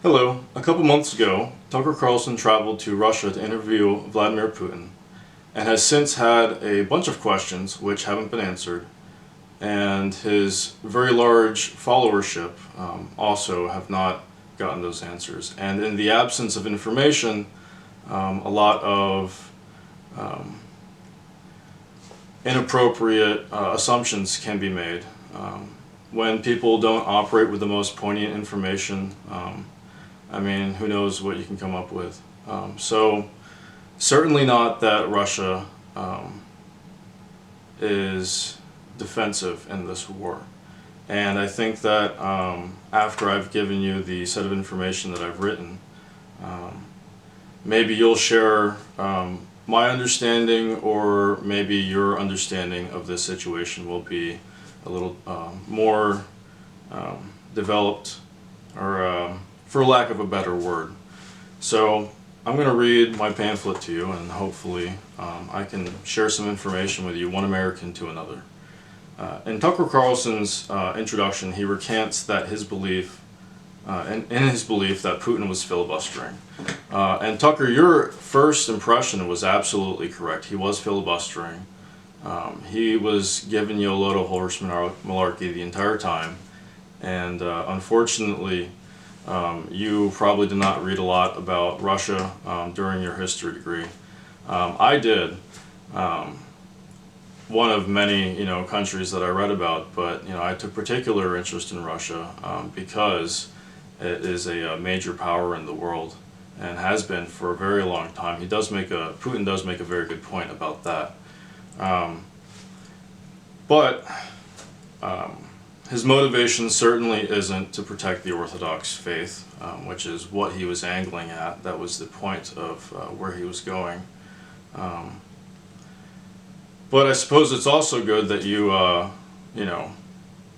Hello. A couple months ago, Tucker Carlson traveled to Russia to interview Vladimir Putin and has since had a bunch of questions which haven't been answered, and his very large followership also have not gotten those answers. And in the absence of information, a lot of inappropriate assumptions can be made. When people don't operate with the most poignant information, I mean, who knows what you can come up with. So certainly not that Russia is defensive in this war. And I think that after I've given you the set of information that I've written, maybe you'll share my understanding, or maybe your understanding of this situation will be a little more developed, or for lack of a better word. So I'm going to read my pamphlet to you, and hopefully I can share some information with you, one American to another. In Tucker Carlson's introduction, he recants that his belief, in his belief that Putin was filibustering. And Tucker, your first impression was absolutely correct. He was filibustering. He was giving you a load of horse malarkey the entire time, and unfortunately, you probably did not read a lot about Russia during your history degree. I did. One of many, countries that I read about, but I took particular interest in Russia because it is a major power in the world and has been for a very long time. Putin does make a very good point about that. But his motivation certainly isn't to protect the Orthodox faith, which is what he was angling at. That was the point of where he was going. But I suppose it's also good that you,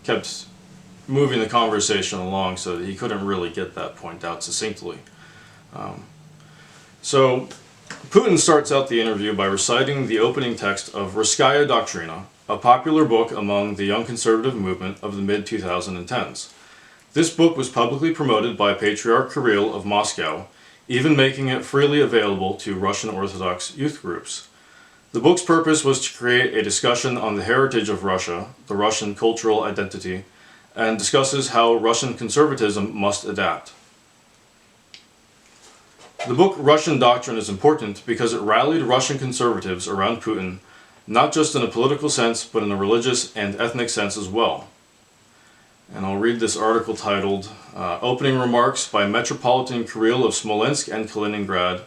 kept moving the conversation along so that he couldn't really get that point out succinctly. So Putin starts out the interview by reciting the opening text of Russkaya Doktrina, a popular book among the young conservative movement of the mid-2010s. This book was publicly promoted by Patriarch Kirill of Moscow, even making it freely available to Russian Orthodox youth groups. The book's purpose was to create a discussion on the heritage of Russia, the Russian cultural identity, and discusses how Russian conservatism must adapt. The book Russian Doctrine is important because it rallied Russian conservatives around Putin, not just in a political sense, but in a religious and ethnic sense as well. And I'll read this article titled, Opening Remarks by Metropolitan Kirill of Smolensk and Kaliningrad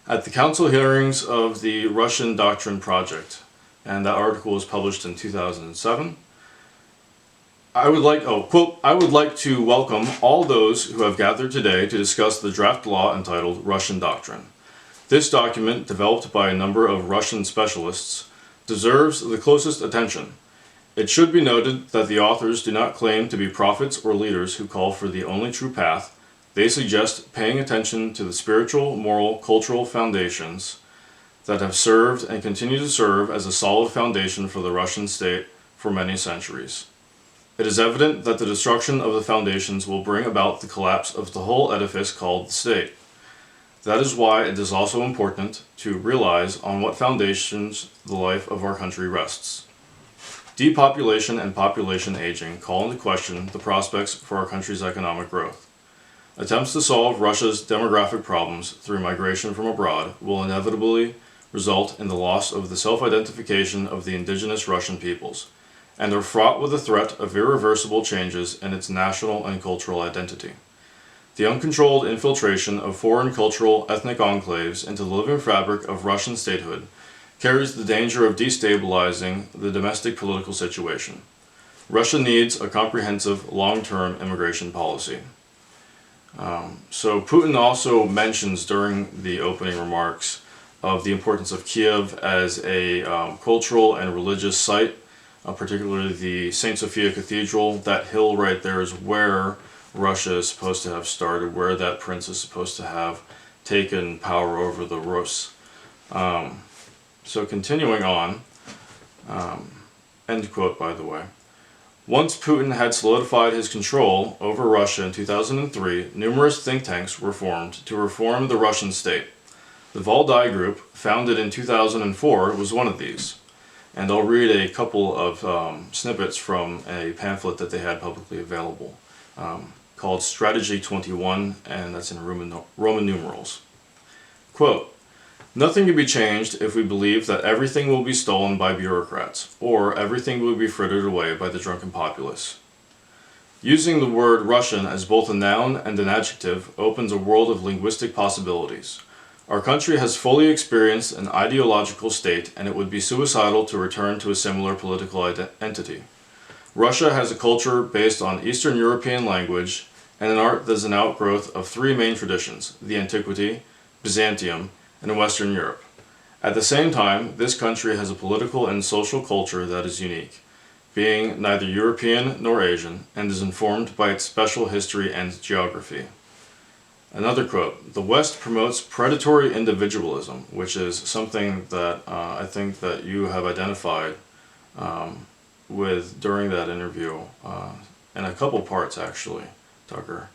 at the council hearings of the Russian Doctrine Project. And that article was published in 2007. I would like to welcome all those who have gathered today to discuss the draft law entitled Russian Doctrine. This document, developed by a number of Russian specialists, deserves the closest attention. It should be noted that the authors do not claim to be prophets or leaders who call for the only true path. They suggest paying attention to the spiritual, moral, cultural foundations that have served and continue to serve as a solid foundation for the Russian state for many centuries. It is evident that the destruction of the foundations will bring about the collapse of the whole edifice called the state. That is why it is also important to realize on what foundations the life of our country rests. Depopulation and population aging call into question the prospects for our country's economic growth. Attempts to solve Russia's demographic problems through migration from abroad will inevitably result in the loss of the self-identification of the indigenous Russian peoples, and are fraught with the threat of irreversible changes in its national and cultural identity. The uncontrolled infiltration of foreign cultural ethnic enclaves into the living fabric of Russian statehood carries the danger of destabilizing the domestic political situation. Russia needs a comprehensive, long-term immigration policy. So Putin also mentions during the opening remarks of the importance of Kiev as a cultural and religious site, particularly the St. Sophia Cathedral. That hill right there is where Russia is supposed to have started, where that prince is supposed to have taken power over the Rus. So continuing on, end quote by the way. Once Putin had solidified his control over Russia in 2003, numerous think tanks were formed to reform the Russian state. The Valdai Group, founded in 2004, was one of these. And I'll read a couple of snippets from a pamphlet that they had publicly available called Strategy 21, and that's in Roman numerals. Quote, "Nothing can be changed if we believe that everything will be stolen by bureaucrats, or everything will be frittered away by the drunken populace. Using the word Russian as both a noun and an adjective opens a world of linguistic possibilities. Our country has fully experienced an ideological state, and it would be suicidal to return to a similar political entity. Russia has a culture based on Eastern European language and an art that is an outgrowth of three main traditions, the Antiquity, Byzantium, and Western Europe. At the same time, this country has a political and social culture that is unique, being neither European nor Asian, and is informed by its special history and geography." Another quote, "The West promotes predatory individualism," which is something that I think that you have identified with during that interview, in a couple parts actually, Tucker.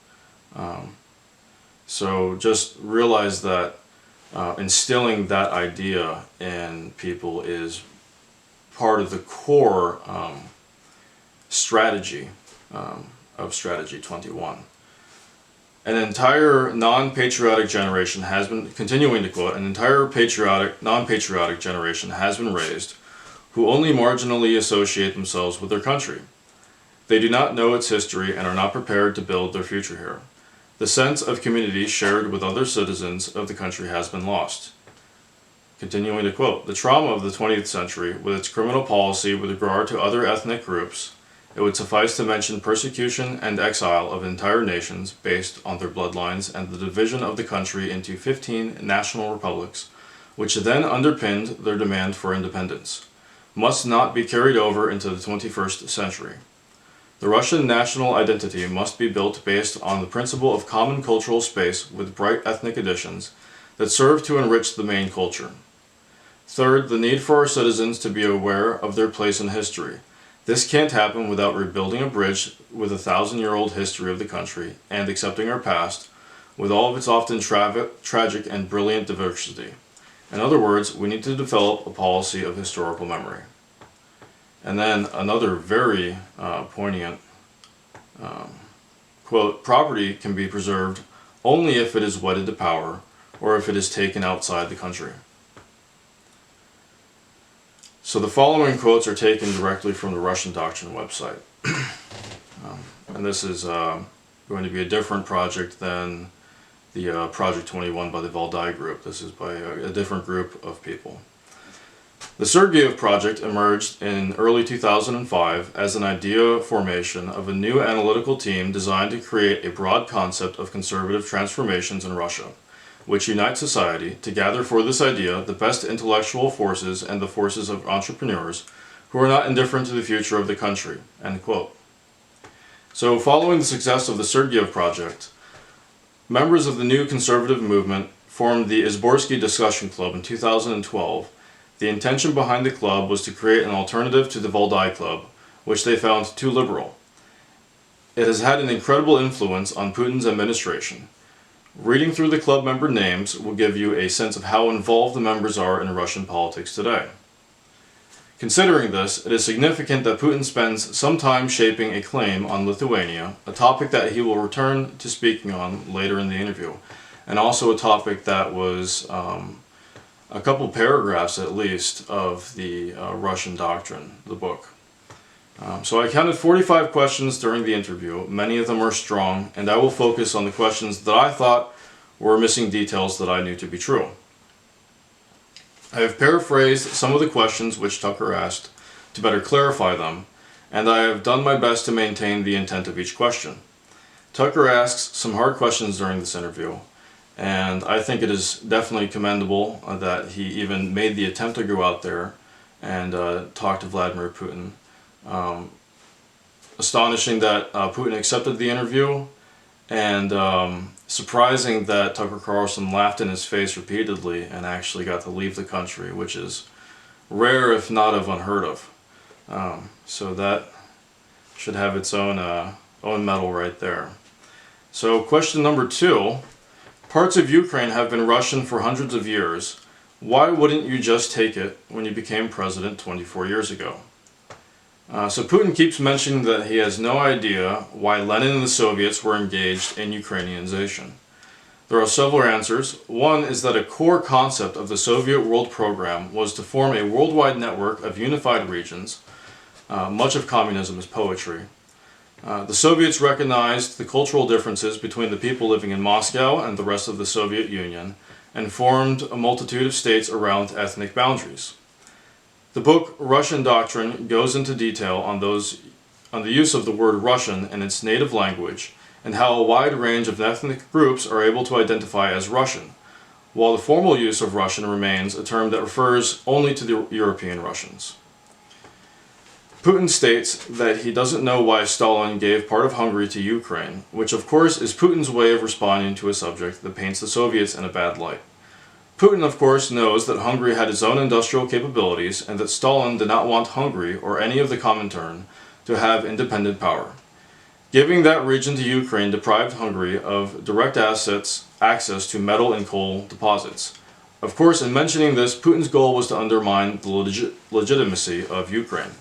So just realize that instilling that idea in people is part of the core strategy of Strategy 21. An entire non-patriotic generation has been, continuing to quote, "An entire non-patriotic generation has been raised who only marginally associate themselves with their country. They do not know its history and are not prepared to build their future here. The sense of community shared with other citizens of the country has been lost." Continuing to quote, "The trauma of the 20th century, with its criminal policy with regard to other ethnic groups, it would suffice to mention persecution and exile of entire nations based on their bloodlines and the division of the country into 15 national republics, which then underpinned their demand for independence, must not be carried over into the 21st century. The Russian national identity must be built based on the principle of common cultural space with bright ethnic additions that serve to enrich the main culture. Third, the need for our citizens to be aware of their place in history. This can't happen without rebuilding a bridge with a 1,000-year-old history of the country and accepting our past, with all of its often tragic and brilliant diversity. In other words, we need to develop a policy of historical memory." And then another very poignant quote, "Property can be preserved only if it is wedded to power or if it is taken outside the country." So the following quotes are taken directly from the Russian Doctrine website. And this is going to be a different project than the Project 21 by the Valdai Group. This is by a different group of people. "The Sergeyev Project emerged in early 2005 as an idea formation of a new analytical team designed to create a broad concept of conservative transformations in Russia, which unite society to gather for this idea the best intellectual forces and the forces of entrepreneurs who are not indifferent to the future of the country." End quote. So following the success of the Sergeyev Project, members of the new conservative movement formed the Izborsky Discussion Club in 2012. The intention behind the club was to create an alternative to the Valdai Club, which they found too liberal. It has had an incredible influence on Putin's administration. Reading through the club member names will give you a sense of how involved the members are in Russian politics today. Considering this, it is significant that Putin spends some time shaping a claim on Lithuania, a topic that he will return to speaking on later in the interview, and also a topic that was a couple paragraphs at least of the Russian Doctrine, the book. So I counted 45 questions during the interview. Many of them are strong, and I will focus on the questions that I thought were missing details that I knew to be true. I have paraphrased some of the questions which Tucker asked to better clarify them, and I have done my best to maintain the intent of each question. Tucker asks some hard questions during this interview, and I think it is definitely commendable that he even made the attempt to go out there and talk to Vladimir Putin. Astonishing that Putin accepted the interview, and surprising that Tucker Carlson laughed in his face repeatedly and actually got to leave the country, which is rare if not of unheard of. So that should have its own medal right there. So question number 2. Parts of Ukraine have been Russian for hundreds of years. Why wouldn't you just take it when you became president 24 years ago? So Putin keeps mentioning that he has no idea why Lenin and the Soviets were engaged in Ukrainianization. There are several answers. One is that a core concept of the Soviet world program was to form a worldwide network of unified regions. Much of communism is poetry. The Soviets recognized the cultural differences between the people living in Moscow and the rest of the Soviet Union and formed a multitude of states around ethnic boundaries. The book Russian Doctrine goes into detail on the use of the word Russian in its native language and how a wide range of ethnic groups are able to identify as Russian, while the formal use of Russian remains a term that refers only to the European Russians. Putin states that he doesn't know why Stalin gave part of Hungary to Ukraine, which of course is Putin's way of responding to a subject that paints the Soviets in a bad light. Putin, of course, knows that Hungary had its own industrial capabilities and that Stalin did not want Hungary or any of the Comintern to have independent power. Giving that region to Ukraine deprived Hungary of direct access to metal and coal deposits. Of course, in mentioning this, Putin's goal was to undermine the legitimacy of Ukraine.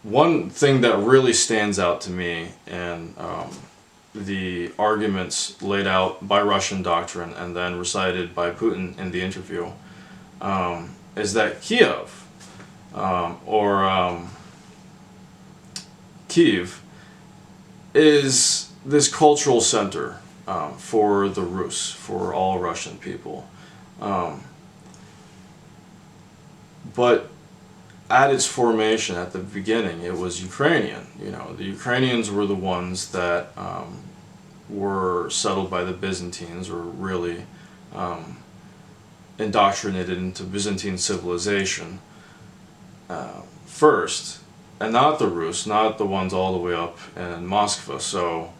One thing that really stands out to me in the arguments laid out by Russian Doctrine and then recited by Putin in the interview is that Kiev, Kiev, is this cultural center for the Rus, for all Russian people. But at its formation, at the beginning, it was Ukrainian. You know, the Ukrainians were the ones that were settled by the Byzantines, or really indoctrinated into Byzantine civilization first, and not the Rus, not the ones all the way up in Moscow. So,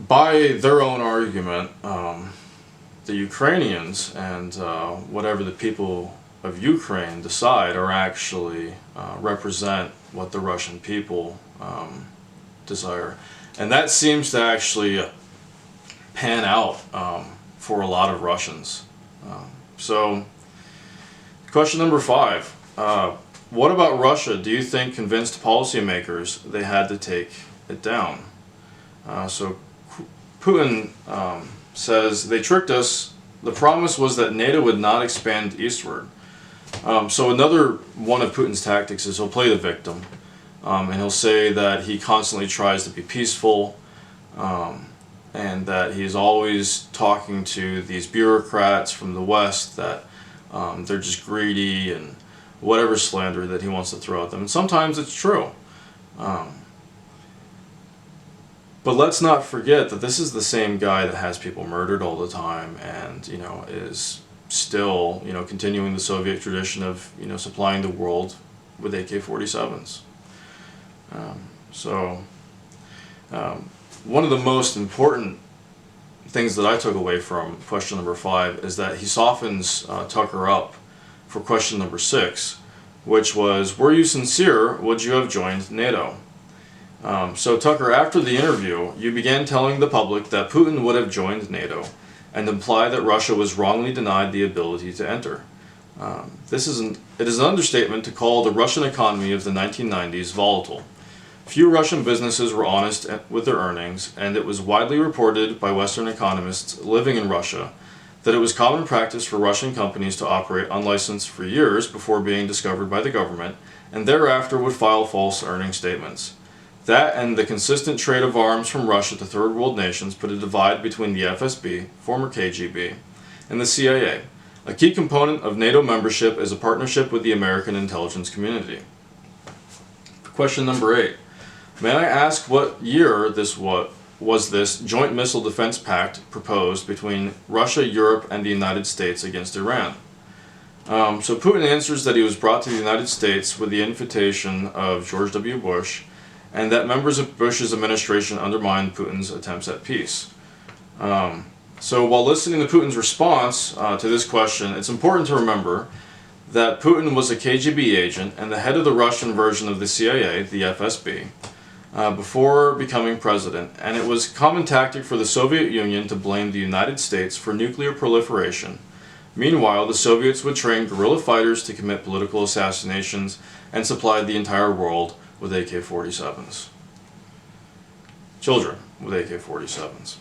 by their own argument, the Ukrainians and whatever the people of Ukraine decide are actually represent what the Russian people desire. And that seems to actually pan out for a lot of Russians. So, question number 5. What about Russia do you think convinced policymakers they had to take it down? So Putin says, they tricked us. The promise was that NATO would not expand eastward. So another one of Putin's tactics is he'll play the victim. And he'll say that he constantly tries to be peaceful, and that he's always talking to these bureaucrats from the West that they're just greedy and whatever slander that he wants to throw at them. And sometimes it's true. But let's not forget that this is the same guy that has people murdered all the time and, you know, is still, you know, continuing the Soviet tradition of, you know, supplying the world with AK-47s. One of the most important things that I took away from question number 5 is that he softens Tucker up for question number 6, which was, were you sincere, would you have joined NATO? So Tucker, after the interview, you began telling the public that Putin would have joined NATO and imply that Russia was wrongly denied the ability to enter. It is an understatement to call the Russian economy of the 1990s volatile. Few Russian businesses were honest with their earnings, and it was widely reported by Western economists living in Russia that it was common practice for Russian companies to operate unlicensed for years before being discovered by the government, and thereafter would file false earning statements. That and the consistent trade of arms from Russia to third world nations put a divide between the FSB, former KGB, and the CIA. A key component of NATO membership is a partnership with the American intelligence community. Question number 8. May I ask what year was this Joint Missile Defense Pact proposed between Russia, Europe, and the United States against Iran? So Putin answers that he was brought to the United States with the invitation of George W. Bush, and that members of Bush's administration undermined Putin's attempts at peace. So while listening to Putin's response to this question, it's important to remember that Putin was a KGB agent and the head of the Russian version of the CIA, the FSB, before becoming president, and it was a common tactic for the Soviet Union to blame the United States for nuclear proliferation. Meanwhile, the Soviets would train guerrilla fighters to commit political assassinations and supplied the entire world with AK-47s. Children with AK-47s.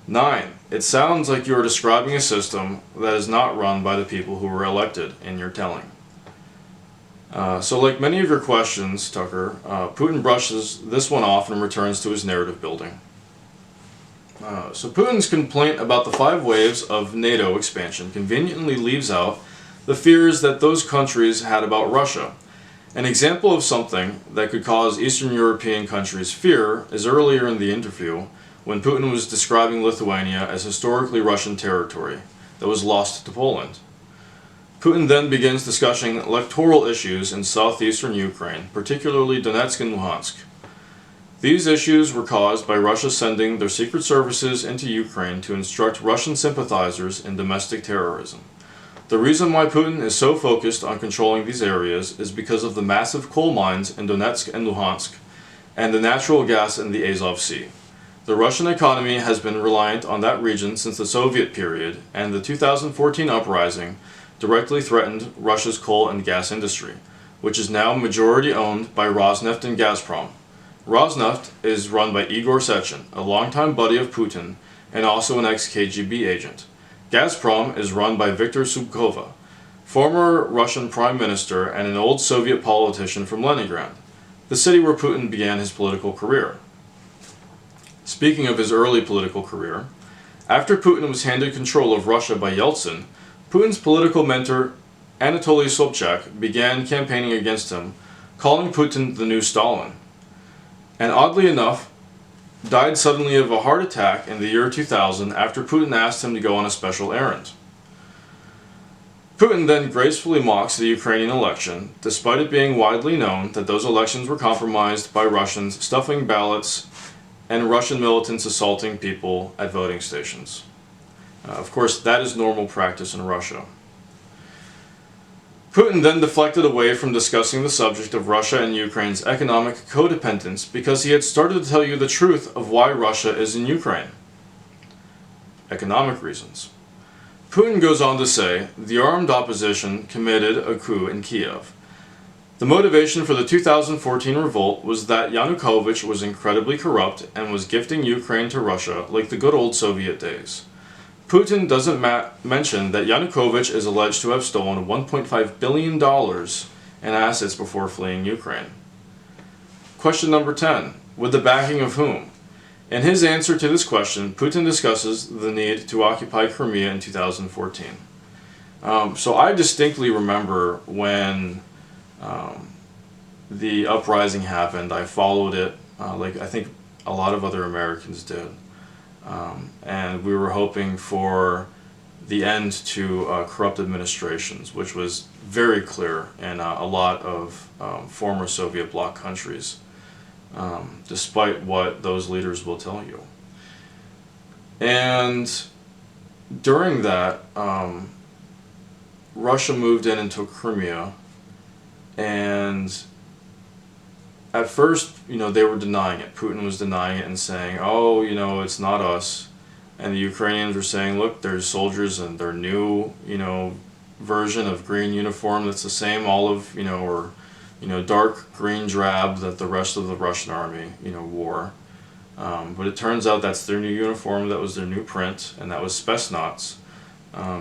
9. It sounds like you are describing a system that is not run by the people who were elected in your telling. So like many of your questions, Tucker, Putin brushes this one off and returns to his narrative building. So Putin's complaint about the 5 waves of NATO expansion conveniently leaves out the fears that those countries had about Russia. An example of something that could cause Eastern European countries fear is earlier in the interview when Putin was describing Lithuania as historically Russian territory that was lost to Poland. Putin then begins discussing electoral issues in southeastern Ukraine, particularly Donetsk and Luhansk. These issues were caused by Russia sending their secret services into Ukraine to instruct Russian sympathizers in domestic terrorism. The reason why Putin is so focused on controlling these areas is because of the massive coal mines in Donetsk and Luhansk, and the natural gas in the Azov Sea. The Russian economy has been reliant on that region since the Soviet period, and the 2014 uprising directly threatened Russia's coal and gas industry, which is now majority owned by Rosneft and Gazprom. Rosneft is run by Igor Sechin, a longtime buddy of Putin and also an ex-KGB agent. Gazprom is run by Viktor Zubkova, former Russian prime minister and an old Soviet politician from Leningrad, the city where Putin began his political career. Speaking of his early political career, after Putin was handed control of Russia by Yeltsin, Putin's political mentor Anatoly Sobchak began campaigning against him, calling Putin the new Stalin, and oddly enough, died suddenly of a heart attack in the year 2000 after Putin asked him to go on a special errand. Putin then gracefully mocks the Ukrainian election, despite it being widely known that those elections were compromised by Russians stuffing ballots and Russian militants assaulting people at voting stations. Of course, that is normal practice in Russia. Putin then deflected away from discussing the subject of Russia and Ukraine's economic codependence because he had started to tell you the truth of why Russia is in Ukraine. Economic reasons. Putin goes on to say the armed opposition committed a coup in Kiev. The motivation for the 2014 revolt was that Yanukovych was incredibly corrupt and was gifting Ukraine to Russia like the good old Soviet days. Putin doesn't mention that Yanukovych is alleged to have stolen $1.5 billion in assets before fleeing Ukraine. Question number 10. With the backing of whom? In his answer to this question, Putin discusses the need to occupy Crimea in 2014. So I distinctly remember when the uprising happened. I followed it like I think a lot of other Americans did. And we were hoping for the end to corrupt administrations, which was very clear in a lot of former Soviet bloc countries, despite what those leaders will tell you. And during that, Russia moved in and took Crimea, and at first, they were denying it. Putin was denying it and saying, oh, it's not us. And the Ukrainians were saying, look, there's soldiers and their new, version of green uniform that's the same olive, or, dark green drab that the rest of the Russian army, wore. But it turns out that's their new uniform, that was their new print, and that was Spetsnaz.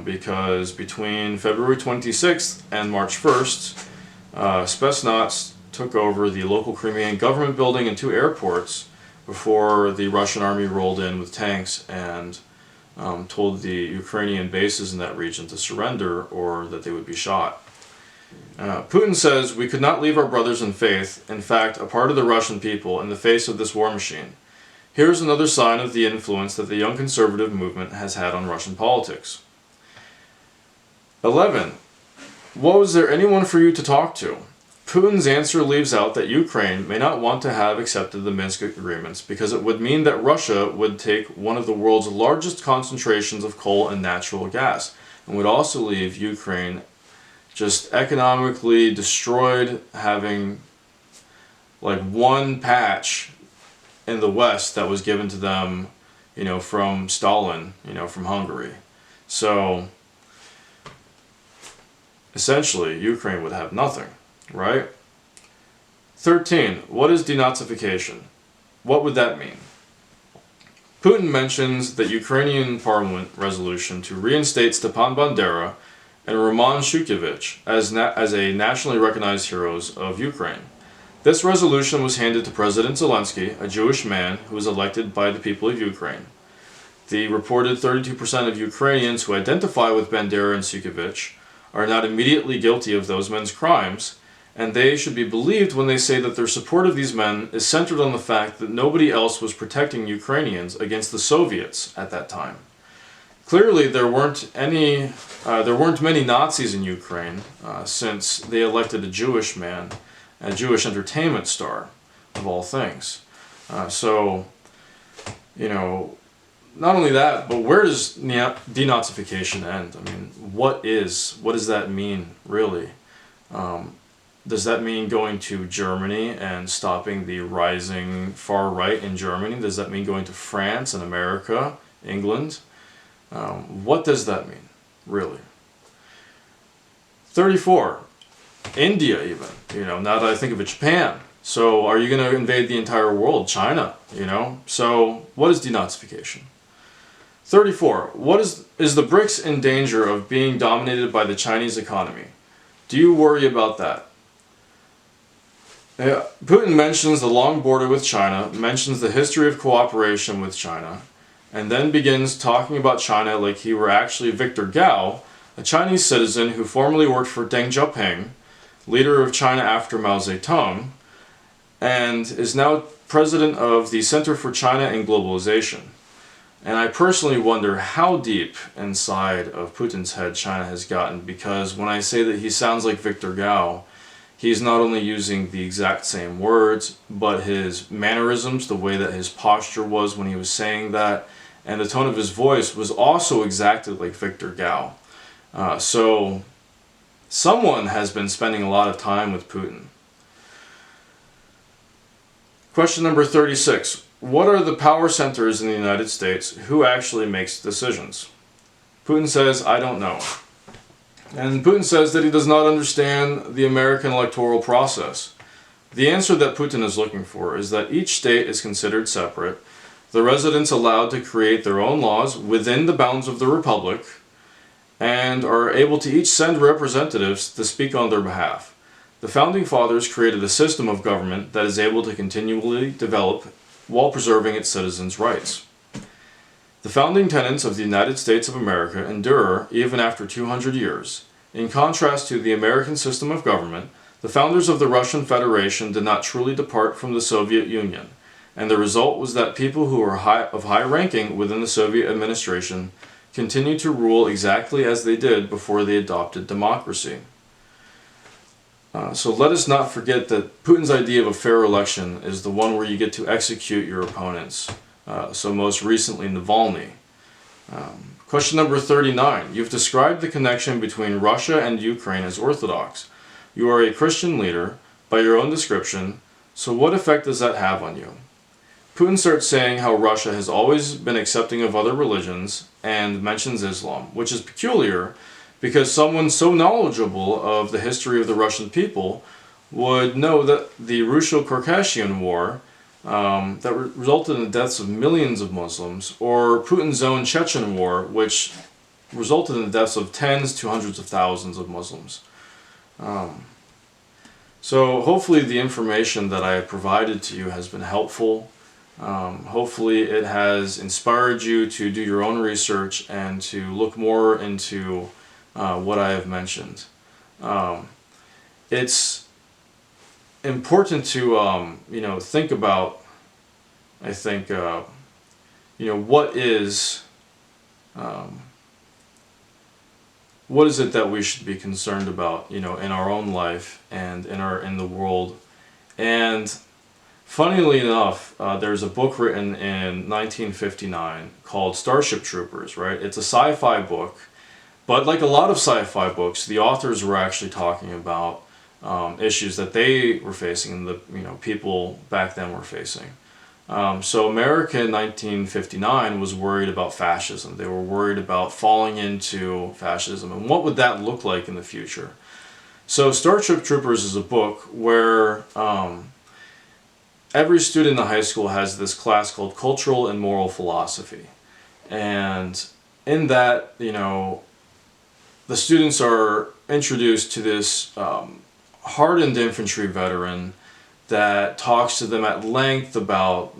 Because between February 26th and March 1st, Spetsnaz took over the local Crimean government building and 2 airports before the Russian army rolled in with tanks and told the Ukrainian bases in that region to surrender or that they would be shot. Putin says, we could not leave our brothers in faith, in fact, a part of the Russian people, in the face of this war machine. Here's another sign of the influence that the young conservative movement has had on Russian politics. 11. Was there anyone for you to talk to? Putin's answer leaves out that Ukraine may not want to have accepted the Minsk agreements because it would mean that Russia would take one of the world's largest concentrations of coal and natural gas and would also leave Ukraine just economically destroyed, having like one patch in the West that was given to them, from Stalin, from Hungary. So essentially, Ukraine would have nothing, right? 13. What is denazification? What would that mean? Putin mentions the Ukrainian parliament resolution to reinstate Stepan Bandera and Roman Shukevich as a nationally recognized heroes of Ukraine. This resolution was handed to President Zelensky, a Jewish man who was elected by the people of Ukraine. The reported 32% of Ukrainians who identify with Bandera and Shukevich are not immediately guilty of those men's crimes, and they should be believed when they say that their support of these men is centered on the fact that nobody else was protecting Ukrainians against the Soviets at that time. Clearly, there weren't many Nazis in Ukraine, since they elected a Jewish man, a Jewish entertainment star, of all things. Not only that, but where does denazification end? I mean, what does that mean, really? Does that mean going to Germany and stopping the rising far right in Germany? Does that mean going to France and America, England? What does that mean, really? 34. India, even. Now that I think of it, Japan. So are you going to invade the entire world? China, So what is denazification? 34. Is the BRICS in danger of being dominated by the Chinese economy? Do you worry about that? Putin mentions the long border with China, mentions the history of cooperation with China, and then begins talking about China like he were actually Victor Gao, a Chinese citizen who formerly worked for Deng Xiaoping, leader of China after Mao Zedong, and is now president of the Center for China and Globalization. And I personally wonder how deep inside of Putin's head China has gotten, because when I say that he sounds like Victor Gao, he's not only using the exact same words, but his mannerisms, the way that his posture was when he was saying that, and the tone of his voice was also exactly like Victor Gao. So someone has been spending a lot of time with Putin. Question number 36. What are the power centers in the United States? Who actually makes decisions? Putin says, I don't know. And Putin says that he does not understand the American electoral process. The answer that Putin is looking for is that each state is considered separate, the residents allowed to create their own laws within the bounds of the republic, and are able to each send representatives to speak on their behalf. The Founding Fathers created a system of government that is able to continually develop while preserving its citizens' rights. The founding tenets of the United States of America endure even after 200 years. In contrast to the American system of government, the founders of the Russian Federation did not truly depart from the Soviet Union, and the result was that people who were of high ranking within the Soviet administration continued to rule exactly as they did before they adopted democracy. So let us not forget that Putin's idea of a fair election is the one where you get to execute your opponents. So most recently Navalny. Question number 39. You've described the connection between Russia and Ukraine as orthodox. You are a Christian leader, by your own description, so what effect does that have on you? Putin starts saying how Russia has always been accepting of other religions and mentions Islam, which is peculiar because someone so knowledgeable of the history of the Russian people would know that the Russo-Caucasian War that resulted in the deaths of millions of Muslims, or Putin's own Chechen War, which resulted in the deaths of tens to hundreds of thousands of Muslims. So hopefully the information that I have provided to you has been helpful. Hopefully it has inspired you to do your own research and to look more into what I have mentioned. It's important to think about, I think, what is it that we should be concerned about, in our own life and in the world. And funnily enough, there's a book written in 1959 called Starship Troopers, right? It's a sci-fi book But like a lot of sci-fi books, the authors were actually talking about issues that they were facing and the people back then were facing. So America in 1959 was worried about fascism. They were worried about falling into fascism and what would that look like in the future. So Starship Troopers is a book where every student in the high school has this class called Cultural and Moral Philosophy. And in that, the students are introduced to this hardened infantry veteran that talks to them at length about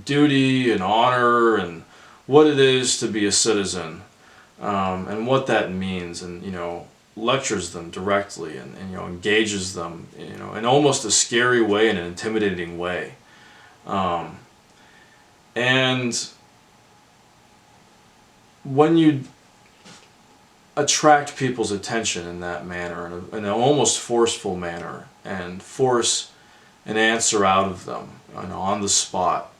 duty and honor and what it is to be a citizen and what that means, and lectures them directly and engages them in almost a scary way, in an intimidating way, and when you attract people's attention in that manner, in an almost forceful manner, and force an answer out of them on the spot,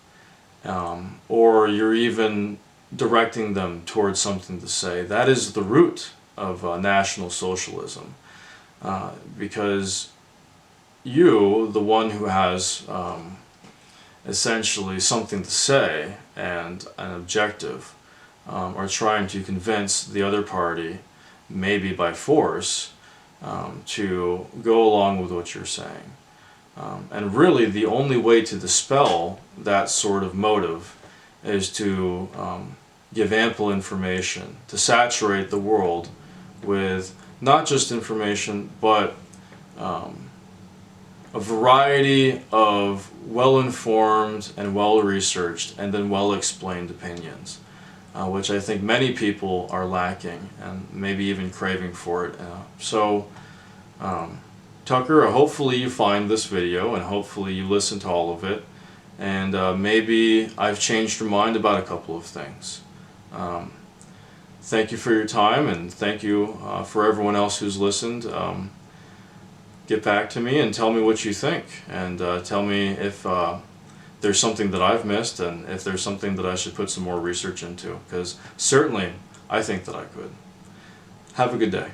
or you're even directing them towards something to say, that is the root of National Socialism, because you, the one who has essentially something to say and an objective, are trying to convince the other party, maybe by force, to go along with what you're saying. And really the only way to dispel that sort of motive is to give ample information, to saturate the world with not just information, but a variety of well-informed and well-researched and then well-explained opinions, which I think many people are lacking and maybe even craving for it. Tucker, hopefully you find this video and hopefully you listen to all of it, and maybe I've changed your mind about a couple of things. Thank you for your time, and thank you for everyone else who's listened. Get back to me and tell me what you think, and tell me if there's something that I've missed and if there's something that I should put some more research into, because certainly I think that I could. Have a good day.